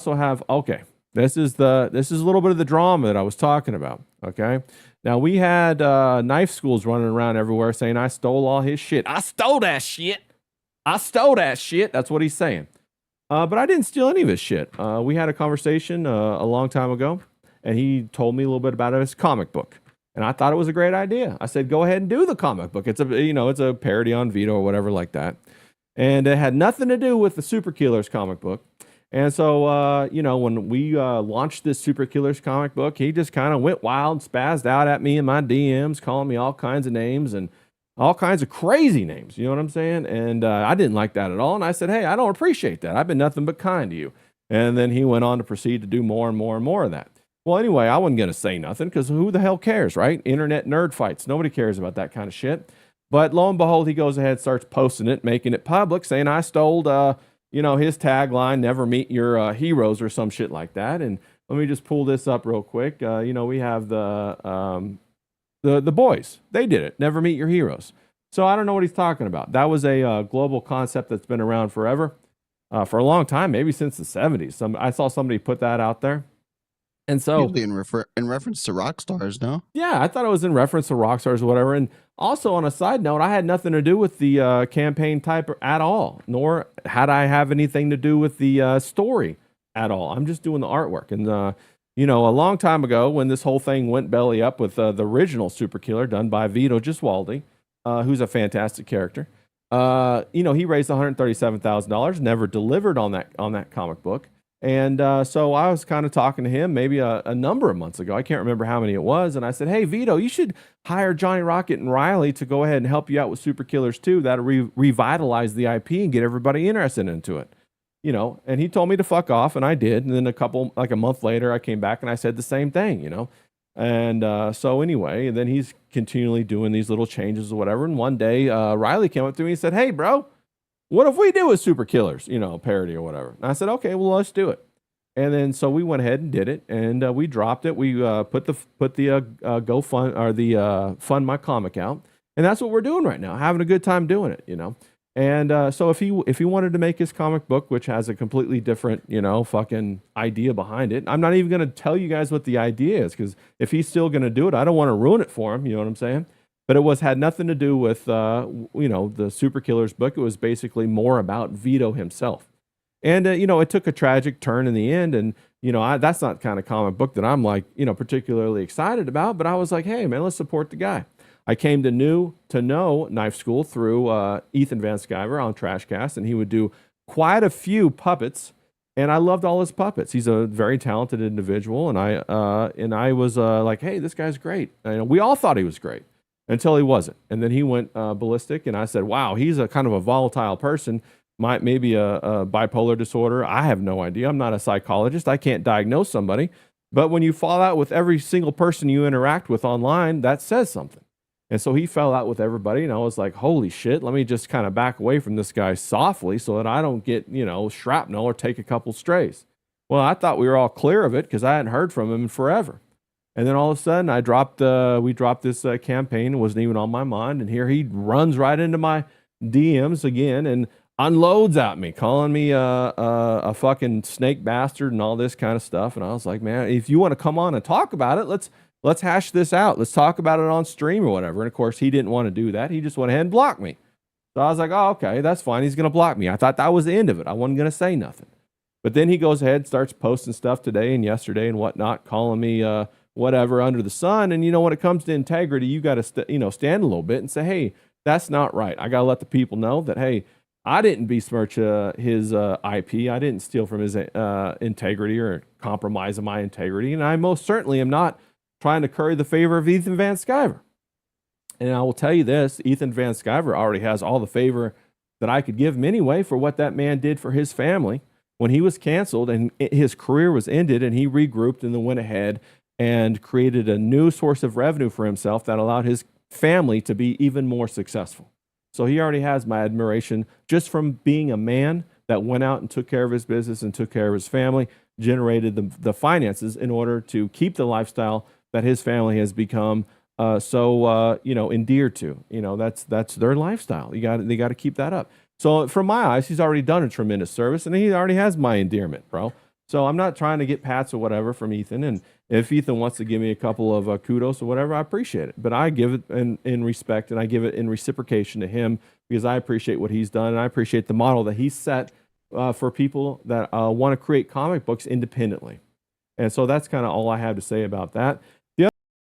also have, okay, this is a little bit of the drama that I was talking about. Okay. Now we had knife schools running around everywhere saying I stole all his shit. I stole that shit. I stole that shit. That's what he's saying. But I didn't steal any of his shit. We had a conversation a long time ago, and he told me a little bit about his comic book, and I thought it was a great idea. I said, "Go ahead and do the comic book. It's a parody on Vito or whatever like that." And it had nothing to do with the Super Killers comic book. And so, when we launched this Super Killers comic book, he just kind of went wild, spazzed out at me in my DMs, calling me all kinds of names and all kinds of crazy names. You know what I'm saying? And I didn't like that at all. And I said, hey, I don't appreciate that. I've been nothing but kind to you. And then he went on to proceed to do more and more and more of that. Well, anyway, I wasn't going to say nothing because who the hell cares, right? Internet nerd fights. Nobody cares about that kind of shit. But lo and behold, he goes ahead, starts posting it, making it public, saying I stole, his tagline, never meet your heroes or some shit like that. And let me just pull this up real quick. We have the boys. They did it. Never meet your heroes. So I don't know what he's talking about. That was a global concept that's been around forever, for a long time, maybe since the 70s. I saw somebody put that out there. And so, usually in reference to rock stars, no? Yeah, I thought it was in reference to rock stars or whatever. And also, on a side note, I had nothing to do with the campaign type at all, nor had I have anything to do with the story at all. I'm just doing the artwork. And a long time ago, when this whole thing went belly up with the original Super Killer done by Vito Giswaldi, who's a fantastic character, he raised $137,000, never delivered on that comic book. And so I was kind of talking to him maybe a number of months ago. I can't remember how many it was. And I said, hey, Vito, you should hire Johnny Rocket and Riley to go ahead and help you out with Super Killers 2. That'll revitalize the IP and get everybody interested into it. And he told me to fuck off, and I did. And then a month later, I came back and I said the same thing, And so anyway, and then he's continually doing these little changes or whatever. And one day, Riley came up to me and said, hey, bro, what if we do a Super Killers, parody or whatever? And I said, okay, well, let's do it. And then so we went ahead and did it, and we dropped it. We put the GoFund or the Fund My Comic out, and that's what we're doing right now, having a good time doing it, And so if he wanted to make his comic book, which has a completely different, fucking idea behind it, I'm not even going to tell you guys what the idea is, because if he's still going to do it, I don't want to ruin it for him. You know what I'm saying? But it had nothing to do with, the Super Killers book. It was basically more about Vito himself. And, it took a tragic turn in the end. And, that's not the kind of comic book that I'm like, particularly excited about. But I was like, hey, man, let's support the guy. I came to know Knife School through Ethan Van Sciver on Trashcast. And he would do quite a few puppets. And I loved all his puppets. He's a very talented individual. And I was like, hey, this guy's great. And we all thought he was great. Until he wasn't. And then he went ballistic, and I said, wow, he's a kind of a volatile person, maybe a bipolar disorder. I have no idea. I'm not a psychologist. I can't diagnose somebody. But when you fall out with every single person you interact with online, that says something. And so he fell out with everybody, and I was like, holy shit, let me just kind of back away from this guy softly so that I don't get, shrapnel or take a couple strays. Well, I thought we were all clear of it because I hadn't heard from him in forever. And then all of a sudden, we dropped this campaign. It wasn't even on my mind. And here he runs right into my DMs again and unloads at me, calling me a fucking snake bastard and all this kind of stuff. And I was like, man, if you want to come on and talk about it, let's hash this out. Let's talk about it on stream or whatever. And of course, he didn't want to do that. He just went ahead and blocked me. So I was like, oh, okay, that's fine. He's going to block me. I thought that was the end of it. I wasn't going to say nothing. But then he goes ahead and starts posting stuff today and yesterday and whatnot, calling me whatever under the sun. And when it comes to integrity, you got to stand a little bit and say, hey, that's not right. I got to let the people know that, hey, I didn't besmirch his IP. I didn't steal from his integrity or compromise my integrity. And I most certainly am not trying to curry the favor of Ethan Van Sciver. And I will tell you this, Ethan Van Sciver already has all the favor that I could give him anyway for what that man did for his family when he was canceled and his career was ended, and he regrouped and then went ahead and created a new source of revenue for himself that allowed his family to be even more successful. So he already has my admiration just from being a man that went out and took care of his business and took care of his family, generated the finances in order to keep the lifestyle that his family has become endeared to. That's their lifestyle. They got to keep that up. So from my eyes, he's already done a tremendous service, and he already has my endearment, bro. So I'm not trying to get pats or whatever from Ethan. And if Ethan wants to give me a couple of kudos or whatever, I appreciate it. But I give it in respect, and I give it in reciprocation to him because I appreciate what he's done, and I appreciate the model that he's set for people that want to create comic books independently. And so that's kind of all I have to say about that.